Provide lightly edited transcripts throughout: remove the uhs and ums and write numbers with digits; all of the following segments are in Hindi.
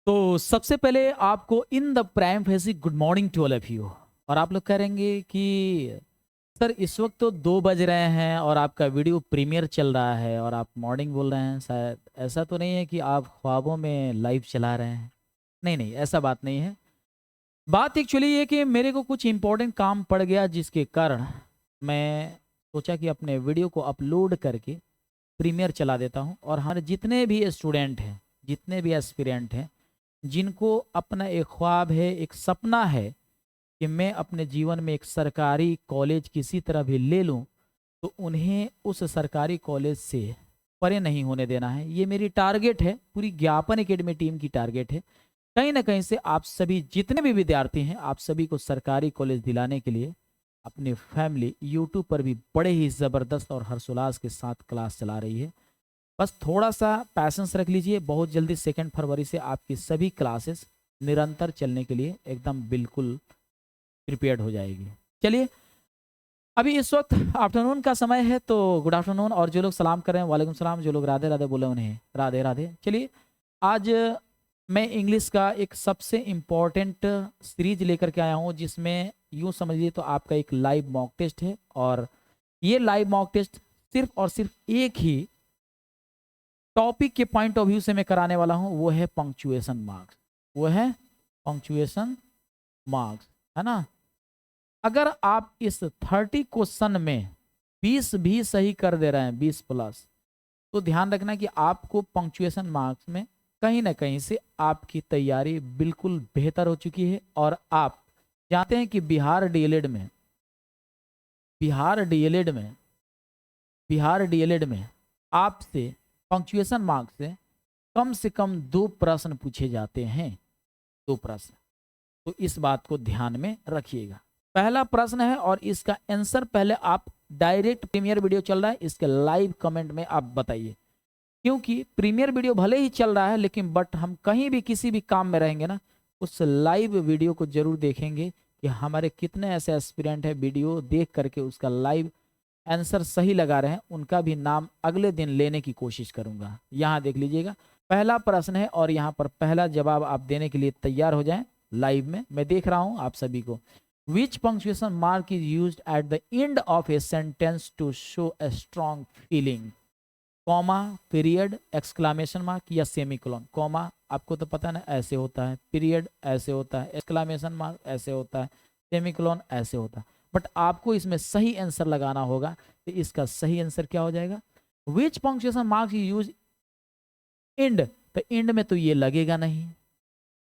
तो सबसे पहले आपको in the prime facie good morning to all of you. और आप लोग कहेंगे कि सर इस वक्त तो 2 बज रहे हैं और आपका वीडियो प्रीमियर चल रहा है और आप मॉर्निंग बोल रहे हैं। शायद ऐसा तो नहीं है कि आप ख्वाबों में लाइव चला रहे हैं? नहीं नहीं, ऐसा बात नहीं है। बात एक्चुअली ये कि मेरे को कुछ इम्पोर्टेंट काम पड़ गया जिसके कारण मैं सोचा कि अपने वीडियो को अपलोड करके प्रीमियर चला देता हूँ। और हमारे जितने भी स्टूडेंट हैं, जितने भी एस्पिरेंट हैं, जिनको अपना एक ख्वाब है, एक सपना है कि मैं अपने जीवन में एक सरकारी कॉलेज किसी तरह भी ले लूं, तो उन्हें उस सरकारी कॉलेज से परे नहीं होने देना है। ये मेरी टारगेट है, पूरी ज्ञापन एकेडमी टीम की टारगेट है। कहीं ना कहीं से आप सभी जितने भी विद्यार्थी हैं, आप सभी को सरकारी कॉलेज दिलाने के लिए अपनी फैमिली यूट्यूब पर भी बड़े ही ज़बरदस्त और हर्षोल्लास के साथ क्लास चला रही है। बस थोड़ा सा पैसेंस रख लीजिए, बहुत जल्दी 2 फरवरी से आपकी सभी क्लासेस निरंतर चलने के लिए एकदम बिल्कुल प्रिपेयर्ड हो जाएगी। चलिए, अभी इस वक्त आफ्टरनून का समय है, तो गुड आफ्टरनून। और जो लोग सलाम कर रहे हैं वालेकुम सलाम, जो लोग राधे राधे बोले उन्हें राधे राधे। चलिए, आज मैं इंग्लिश का एक सबसे इम्पॉर्टेंट सीरीज लेकर के आया हूँ, जिसमें यूँ समझिए तो आपका एक लाइव मॉक टेस्ट है। और ये लाइव मॉक टेस्ट सिर्फ और सिर्फ एक ही टॉपिक के पॉइंट ऑफ व्यू से मैं कराने वाला हूँ, वो है पंक्चुएशन मार्क्स। वो है पंक्चुएशन मार्क्स, है ना। अगर आप इस 30 क्वेश्चन में 20 भी सही कर दे रहे हैं, 20 प्लस, तो ध्यान रखना कि आपको पंक्चुएशन मार्क्स में कहीं ना कहीं से आपकी तैयारी बिल्कुल बेहतर हो चुकी है। और आप जानते हैं कि बिहार डीएलएड में आपसे पंक्चुएशन मार्क्स से कम 2 प्रश्न पूछे जाते हैं। 2 प्रश्न, तो इस बात को ध्यान में रखिएगा। पहला प्रश्न है और इसका आंसर पहले आप डायरेक्ट प्रीमियर वीडियो चल रहा है, इसके लाइव कमेंट में आप बताइए। क्योंकि प्रीमियर वीडियो भले ही चल रहा है, लेकिन बट हम कहीं भी किसी भी काम में रहेंगे ना, उस लाइव वीडियो को जरूर देखेंगे कि हमारे कितने ऐसे एस्पिरेंट हैं, वीडियो देख करके उसका लाइव आंसर सही लगा रहे हैं, उनका भी नाम अगले दिन लेने की कोशिश करूंगा। यहाँ देख लीजिएगा, पहला प्रश्न है और यहाँ पर पहला जवाब आप देने के लिए तैयार हो जाएं। लाइव में मैं देख रहा हूँ आप सभी को। Which punctuation mark is used at the end of a sentence to show a strong feeling? Comma, period, exclamation mark या सेमीकोलन। कॉमा आपको तो पता ना ऐसे होता है, पीरियड ऐसे होता है, एक्सक्लामेशन मार्क ऐसे होता है, सेमीकोलन ऐसे होता है। बट आपको इसमें सही आंसर लगाना होगा, तो इसका सही आंसर क्या हो जाएगा? Which punctuation marks you use end. तो एंड में तो ये लगेगा नहीं,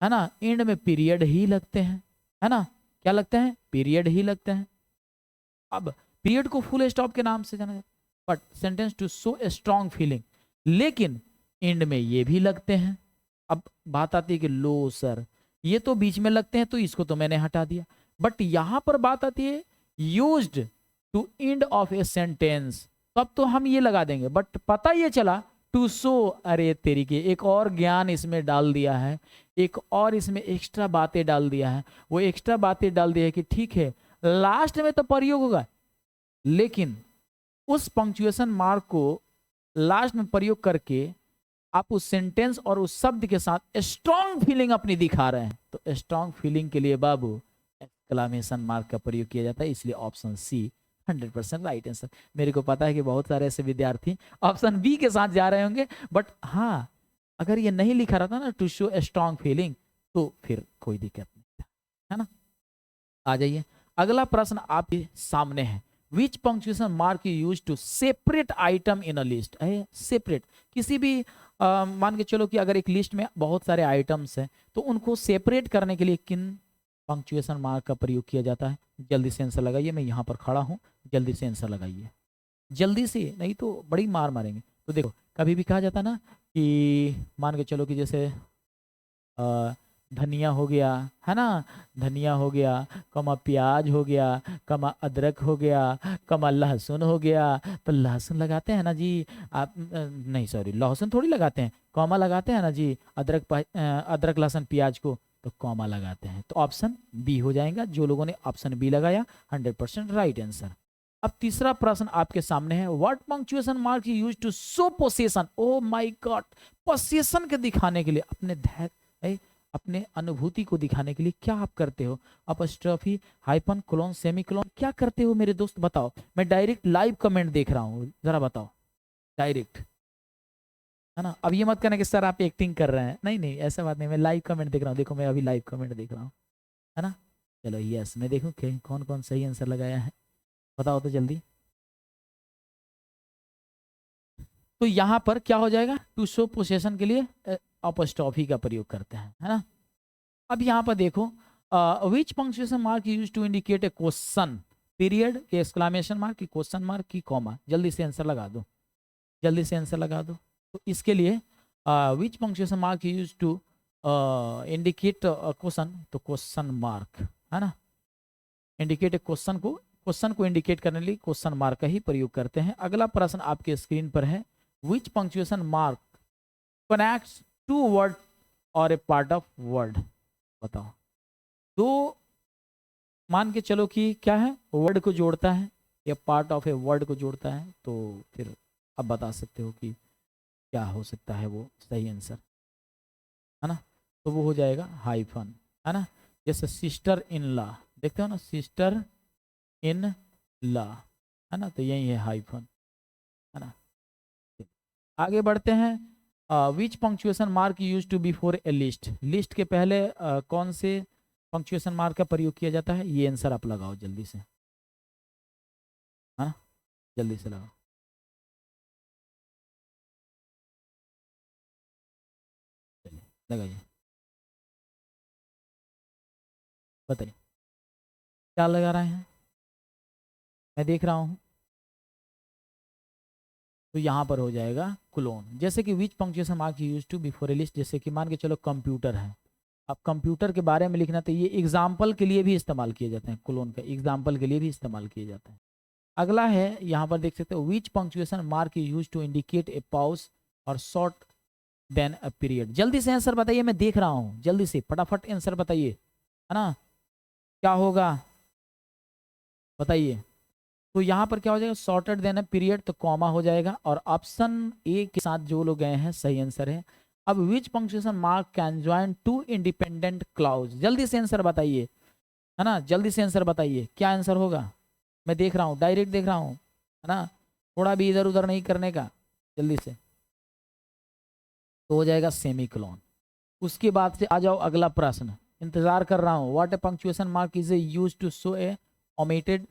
है ना। एंड में पीरियड ही लगते हैं, है ना। क्या लगते हैं? पीरियड ही लगते हैं। अब पीरियड को फुल स्टॉप के नाम से जाना जाता है, but sentence to show a strong feeling, लेकिन एंड में ये भी लगते हैं। अब बात आती है कि लो सर, ये तो बीच में लगते हैं, तो इसको तो मैंने हटा दिया। बट यहां पर बात आती है used to end of a sentence, तो अब तो हम ये लगा देंगे। बट पता ये चला टू शो, अरे तेरी के एक और ज्ञान इसमें डाल दिया है, एक और इसमें एक्स्ट्रा बातें डाल दिया है। वो एक्स्ट्रा बातें डाल दिया है कि ठीक है लास्ट में तो प्रयोग होगा, लेकिन उस पंक्चुएशन मार्क को लास्ट में प्रयोग करके आप उस सेंटेंस और उस शब्द के साथ स्ट्रॉन्ग फीलिंग अपनी दिखा रहे हैं। तो स्ट्रॉन्ग फीलिंग के लिए बाबू एक्सक्लामेशन मार्क का प्रयोग किया जाता है, इसलिए ऑप्शन सी 100% राइट आंसर। मेरे को पता है कि बहुत सारे ऐसे विद्यार्थी ऑप्शन बी के साथ जा रहे होंगे, बट हाँ अगर ये नहीं लिखा रहता ना टू शो स्ट्रॉन्ग फीलिंग, तो फिर कोई दिक्कत नहीं था, है ना। आ जाइए, अगला प्रश्न आपके सामने है। Which punctuation mark you use to separate item in a list? है सेपरेट, किसी भी मान के चलो कि अगर एक लिस्ट में बहुत सारे आइटम्स हैं, तो उनको सेपरेट करने के लिए किन पंक्चुएशन मार्क का प्रयोग किया जाता है? जल्दी से आंसर लगाइए, मैं यहाँ पर खड़ा हूँ, जल्दी से आंसर लगाइए, जल्दी से, नहीं तो बड़ी मार मारेंगे। तो देखो, कभी भी कहा जाता है ना कि मान के चलो कि जैसे धनिया हो गया, है ना, धनिया हो गया, कमा प्याज हो गया, कमा अदरक हो गया, कमा लहसुन हो गया, तो लहसुन लगाते हैं ना जी आप, नहीं सॉरी लहसुन थोड़ी लगाते हैं, कॉमा लगाते हैं ना जी। अदरक लहसुन प्याज को तो कॉमा लगाते हैं। तो ऑप्शन बी हो जाएगा। जो लोगों ने ऑप्शन बी लगाया 100% राइट आंसर। अब तीसरा प्रश्न आपके सामने है। What punctuation mark you use to show possession? Oh my God, possession के दिखाने के लिए अपने अपने अनुभूति को दिखाने के लिए क्या आप करते हो? अपस्ट्रॉफी, हाइपन, कोलोन, सेमीकोलोन, क्या करते हो मेरे दोस्त बताओ? मैं डायरेक्ट लाइव कमेंट देख रहा हूँ, जरा बताओ डायरेक्ट, है ना। अब ये मत कहना कि सर आप एक्टिंग कर रहे हैं, नहीं नहीं ऐसा बात नहीं, मैं लाइव कमेंट देख रहा हूँ। देखो मैं अभी लाइव कमेंट देख रहा हूँ, है ना। चलो यस, मैं देखूँ कौन कौन सही आंसर लगाया है, बताओ तो जल्दी। तो यहाँ पर क्या हो जाएगा, टू शो पोसेशन के लिए अपस्ट्रॉफी का प्रयोग करते हैं, है ना। अब यहाँ पर देखो, which punctuation mark use to indicate a question, period के एक्सक्लेमेशन मार्क की, क्वेश्चन मार्क की, कॉमा, जल्दी से आंसर लगा दो, जल्दी से आंसर लगा दो। तो इसके लिए which punctuation mark use to indicate question, तो क्वेश्चन मार्क, है ना। इंडिकेट क्वेश्चन को इंडिकेट करने के लिए क्वेश्चन मार्क का ही प्रयोग करते हैं। अगला प्रश्न आपके स्क्रीन पर है, which punctuation mark connects to word और ए पार्ट ऑफ वर्ड, बताओ। दो, मान के चलो कि क्या है, वर्ड को जोड़ता है या पार्ट ऑफ ए वर्ड को जोड़ता है, तो फिर आप बता सकते हो कि क्या हो सकता है वो सही आंसर, है ना। तो वो हो जाएगा हाइफन, है ना। जैसे सिस्टर इन लॉ, देखते हो ना, सिस्टर इन लॉ, है ना, तो यही है हाइफन, है ना। आगे बढ़ते हैं, which punctuation mark use to before a list, list के पहले कौन से पंक्चुएशन मार्क का प्रयोग किया जाता है, ये आंसर आप लगाओ जल्दी से, है ना, जल्दी से लगाओ। चलिए लगाइए, बताइए क्या लगा रहे हैं, मैं देख रहा हूँ। तो यहाँ पर हो जाएगा क्लोन, जैसे कि which punctuation mark use to before a list, जैसे कि मान के चलो कंप्यूटर है, अब कंप्यूटर के बारे में लिखना, तो ये एग्जाम्पल के लिए भी इस्तेमाल किए जाते हैं, क्लोन का एग्जाम्पल के लिए भी इस्तेमाल किए जाते हैं। अगला है, यहाँ पर देख सकते हो, which punctuation mark use to indicate a pause और शॉर्ट देन अ पीरियड, जल्दी से आंसर बताइए, मैं देख रहा हूँ, जल्दी से फटाफट आंसर बताइए, है ना, क्या होगा बताइए। तो यहाँ पर क्या हो जाएगा, शॉर्टेड देन अ पीरियड, तो कॉमा हो जाएगा, और ऑप्शन ए के साथ जो लोग गए हैं सही आंसर है। अब which punctuation mark can join two independent clause, जल्दी से आंसर बताइए, है ना, जल्दी से आंसर बताइए क्या आंसर होगा, मैं देख रहा हूँ, डायरेक्ट देख रहा हूँ, है ना, थोड़ा भी इधर उधर नहीं करने का, जल्दी से। तो हो जाएगा सेमीकोलन। उसके बाद से आ जाओ अगला प्रश्न, इंतजार कर रहा हूँ, what a punctuation mark is a use to show a omitted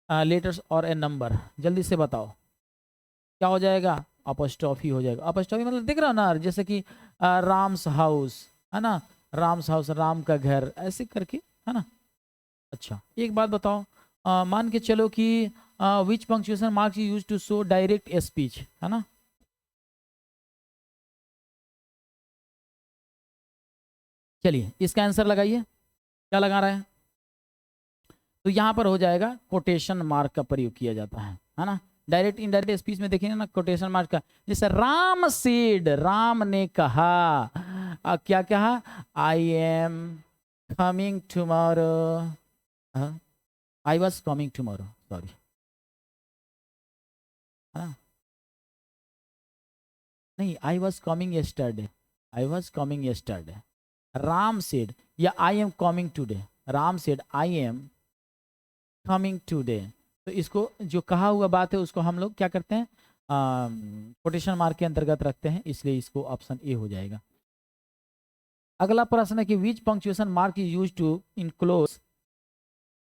letters और ए नंबर, जल्दी से बताओ क्या हो जाएगा, अपस्ट्रॉफी हो जाएगा। अपस्ट्रॉफी मतलब दिख रहा ना, जैसे कि राम्स हाउस, है ना, राम्स हाउस, राम का घर, ऐसे करके, है ना। अच्छा एक बात बताओ, मान के चलो कि which punctuation marks you use to show direct speech, है ना। चलिए इसका आंसर लगाइए, क्या लगा रहा है। तो यहाँ पर हो जाएगा कोटेशन मार्क का प्रयोग किया जाता है ना। डायरेक्ट इनडायरेक्ट स्पीच में देखेंगे ना, कोटेशन मार्क का, जैसे राम सेड, राम ने कहा, क्या कहा, I am coming tomorrow, I was coming tomorrow, sorry, है ना, नहीं, I was coming yesterday, I was coming yesterday, Ram said, या I am coming today, Ram said I am coming today. तो इसको जो कहा हुआ बात है उसको हम लोग क्या करते हैं, कोटेशन मार्क के अंतर्गत रखते हैं, इसलिए इसको ऑप्शन ए हो जाएगा। अगला प्रश्न है कि which punctuation mark is use to enclose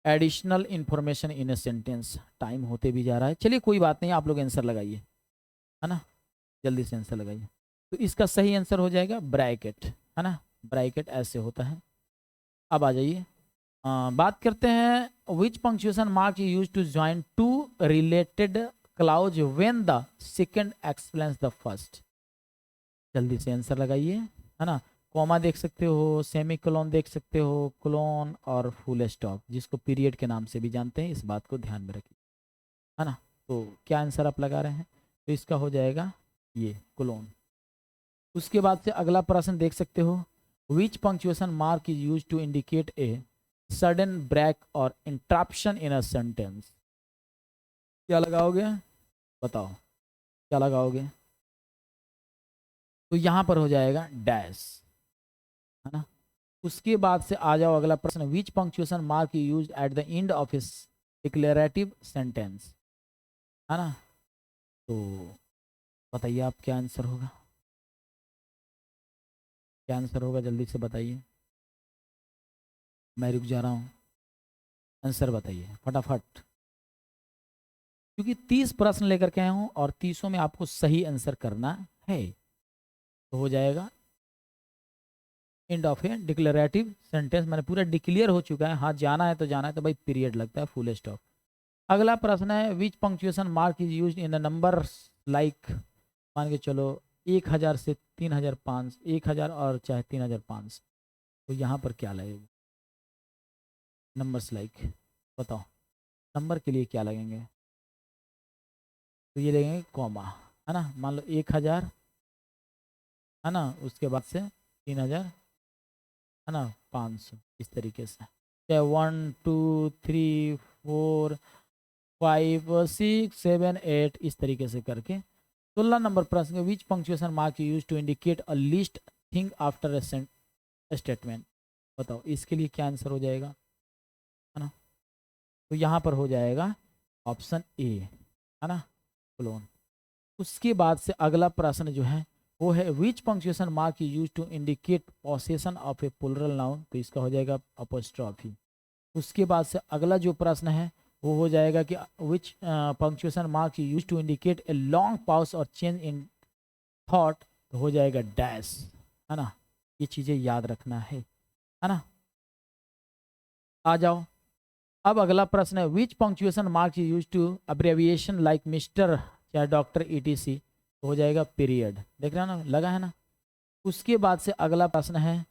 additional information in a sentence, time होते भी जा रहा है, चलिए कोई बात नहीं, आप लोग आंसर लगाइए, है ना, जल्दी से आंसर लगाइए। तो इसका सही आंसर हो जाएगा ब्रैकेट, है ना, ब्रैकेट ऐसे होता है। अब आ जाइए, बात करते हैं, which punctuation mark use to join two related clause when the second explains the first, जल्दी से आंसर लगाइए, है ना। कॉमा देख सकते हो, सेमी कोलोन देख सकते हो, कोलोन और फुल स्टॉप, जिसको पीरियड के नाम से भी जानते हैं, इस बात को ध्यान में रखिए, है ना। तो क्या आंसर आप लगा रहे हैं, तो इसका हो जाएगा ये कोलोन। उसके बाद से अगला प्रश्न देख सकते हो, which punctuation mark is use to indicate a sudden break और इंटरप्शन इन अ सेंटेंस, क्या लगाओगे बताओ, क्या लगाओगे। तो यहाँ पर हो जाएगा डैश, है ना, उसके बाद से आ जाओ अगला प्रश्न, which punctuation mark you use at the end of his declarative sentence, है ना। तो बताइए आप क्या आंसर होगा, क्या आंसर होगा, जल्दी से बताइए, मैं रुक जा रहा हूँ, आंसर बताइए फटाफट, क्योंकि 30 प्रश्न लेकर के आया हूँ और 30 में आपको सही आंसर करना है। तो हो जाएगा and of A declarative sentence, मैंने पूरा डिक्लेयर हो चुका है, हाँ जाना है तो जाना है, तो भाई पीरियड लगता है, फुल स्टॉप। अगला प्रश्न है, which punctuation mark is used in the number like, मान के चलो 1000 से 3500, 1000 और चाहे 3500, तो यहाँ पर क्या लगेगा, नंबर्स लाइक, बताओ नंबर के लिए क्या लगेंगे, तो ये लगेंगे कॉमा, है ना। मान लो 1000, है ना, उसके बाद से 3000, है ना, 500, इस तरीके से, चाहे 1 2 3 4 5 6 7 8 इस तरीके से करके। 16 नंबर प्रश्न, which punctuation mark you use to indicate a list thing after a statement, बताओ इसके लिए क्या आंसर हो जाएगा, है ना। तो यहाँ पर हो जाएगा ऑप्शन ए, है ना, क्लोन। उसके बाद से अगला प्रश्न जो है वो है, which punctuation mark you use to indicate possession of a plural noun, तो इसका हो जाएगा अपोस्ट्रॉफी। उसके बाद से अगला जो प्रश्न है वो हो जाएगा कि which punctuation mark you use to indicate a long pause और चेंज इन थॉट, तो हो जाएगा डैश, है ना। ये चीज़ें याद रखना है ना। आ जाओ, अब अगला प्रश्न है, which punctuation mark you use to abbreviation like mister या डॉक्टर ETC, तो हो जाएगा पीरियड, देख रहे हो ना, लगा है ना। उसके बाद से अगला प्रश्न है,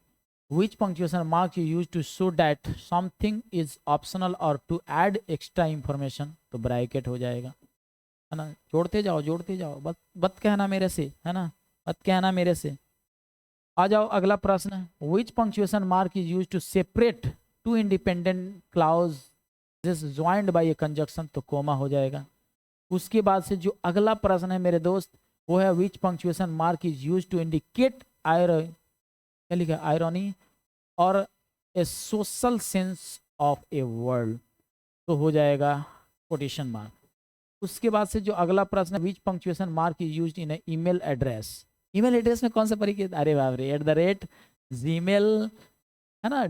which punctuation mark you use to show that something is optional और टू ऐड एक्स्ट्रा इंफॉर्मेशन, तो ब्रैकेट हो जाएगा, है ना। जोड़ते जाओ जोड़ते जाओ, बत कहना मेरे से, है ना, मत कहना मेरे से। आ जाओ अगला प्रश्न, which punctuation mark is use to separate two independent clause joined by a conjunction, तो कोमा हो जाएगा। उसके बाद से जो अगला प्रश्न है मेरे दोस्त वो है, which punctuation mark is use to indicate क्या लिखा, आयरनी और a social sense of a word, तो हो जाएगा कोटेशन मार्क। उसके बाद से जो अगला प्रश्न है, which punctuation mark is used in email address, email address में कौन सा परिचय, अरे बाप रे, @gmail, है ना,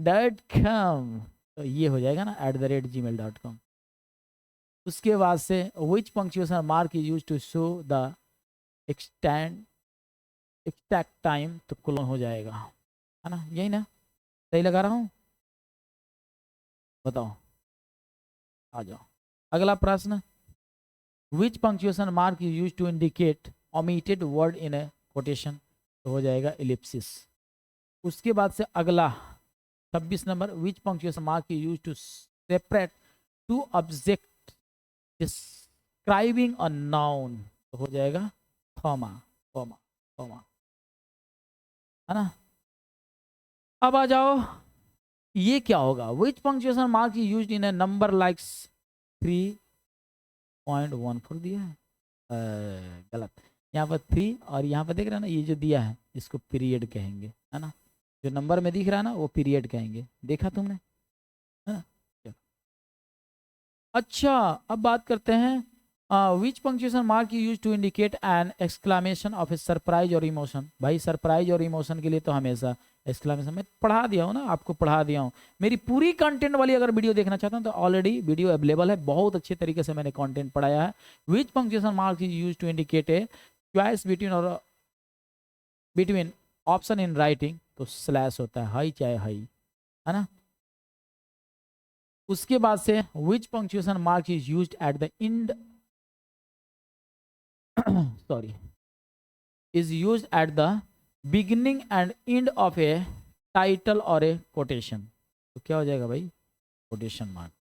.com, तो ये हो जाएगा ना @gmail.com। उसके बाद से which punctuation mark is use to show the exact time, तो कोलन हो जाएगा, है ना, यही ना, सही लगा रहा हूँ, बताओ। आ जाओ अगला प्रश्न, which punctuation mark is use to indicate omitted word in a quotation, तो हो जाएगा एलिप्सिस। उसके बाद से अगला 26 number, which punctuation mark is use to separate two object describing a noun, तो हो जाएगा कॉमा कॉमा कॉमा, है ना। अब आ जाओ, ये क्या होगा, which punctuation mark is used in a number like 3.14 दिया है, गलत, यहाँ पर 3 और यहाँ पर देख रहे हैं ना, ये जो दिया है इसको पीरियड कहेंगे, है ना, जो नंबर में दिख रहा है ना वो पीरियड कहेंगे, देखा तुमने, है ना। अच्छा अब बात करते हैं, which punctuation mark you use to indicate an exclamation of a surprise और इमोशन, भाई सरप्राइज और इमोशन के लिए तो हमेशा एक्सक्लामेशन, मैं पढ़ा दिया हूँ ना आपको, पढ़ा दिया हूँ। मेरी पूरी कंटेंट वाली अगर वीडियो देखना चाहता हूँ तो ऑलरेडी वीडियो अवेलेबल है, बहुत अच्छे तरीके से मैंने कंटेंट पढ़ाया है। Which punctuation mark is use to indicate a choice between option in writing, तो स्लैश होता है, हाई चाहे हाई, है ना। उसके बाद से which punctuation mark is used at the end sorry is used at the beginning and end of a title or a quotation, तो क्या हो जाएगा भाई, कोटेशन मार्क।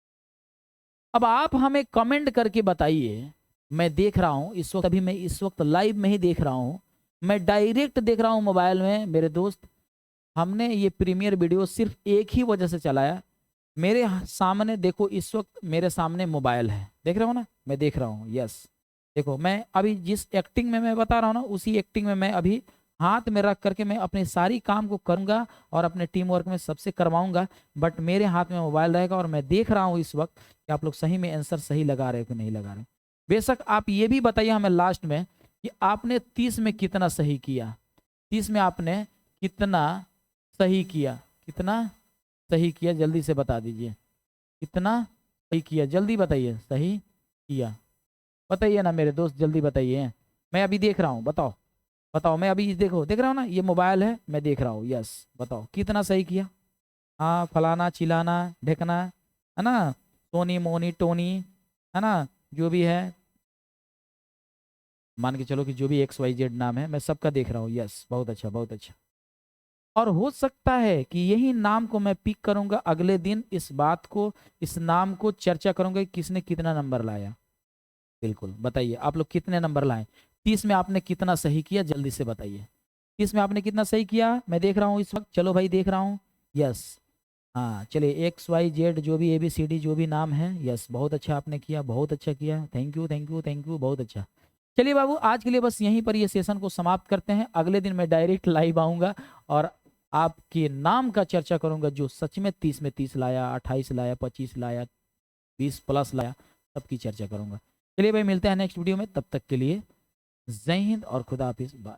अब आप हमें कमेंट करके बताइए, मैं देख रहा हूं इस वक्त, अभी मैं इस वक्त लाइव में ही देख रहा हूं, मैं डायरेक्ट देख रहा हूं मोबाइल में मेरे दोस्त। हमने ये प्रीमियर वीडियो सिर्फ एक ही वजह से चलाया, मेरे सामने देखो, इस वक्त मेरे सामने मोबाइल है, देख रहे हो ना, मैं देख रहा हूँ, यस देखो, मैं अभी जिस एक्टिंग में मैं बता रहा हूँ ना उसी एक्टिंग में मैं अभी हाथ में रख करके मैं अपने सारी काम को करूंगा और अपने टीम वर्क में सबसे करवाऊंगा, बट मेरे हाथ में मोबाइल रहेगा और मैं देख रहा हूँ इस वक्त कि आप लोग सही में आंसर सही लगा रहे हो कि नहीं लगा रहे हो। बेशक आप ये भी बताइए हमें लास्ट में कि आपने 30 में कितना सही किया, 30 में आपने कितना सही किया, कितना सही किया, जल्दी से बता दीजिए कितना सही किया, जल्दी बताइए, सही किया बताइए ना मेरे दोस्त, जल्दी बताइए, मैं अभी देख रहा हूँ, बताओ बताओ, मैं अभी देखो देख रहा हूँ ना, ये मोबाइल है मैं देख रहा हूँ, यस बताओ कितना सही किया। हाँ, फलाना चिलाना ढेकना, है ना, सोनी मोनी टोनी, है ना, जो भी है, मान के चलो कि जो भी XYZ नाम है मैं सबका देख रहा हूँ, यस बहुत अच्छा बहुत अच्छा। और हो सकता है कि यही नाम को मैं पिक करूंगा अगले दिन, इस बात को, इस नाम को चर्चा करूंगा कि किसने कितना नंबर लाया। बिल्कुल बताइए आप लोग कितने नंबर लाए, 30 में आपने कितना सही किया, जल्दी से बताइए 30 में आपने कितना सही किया, मैं देख रहा हूँ इस वक्त, चलो भाई देख रहा हूँ, यस। हाँ चलिए, XYZ जो भी ABCD जो भी नाम है, यस बहुत अच्छा आपने किया, बहुत अच्छा किया, thank you thank you thank you, बहुत अच्छा। चलिए बाबू, आज के लिए बस यहीं पर ये सेशन को समाप्त करते हैं, अगले दिन मैं डायरेक्ट लाइव आऊँगा और आपके नाम का चर्चा करूंगा जो सच में 30 में 30 लाया, 28 लाया, 25 लाया, 20 प्लस लाया, सबकी चर्चा करूंगा। चलिए भाई, मिलते हैं नेक्स्ट वीडियो में, तब तक के लिए जय हिंद और खुदा हाफिज, बाय।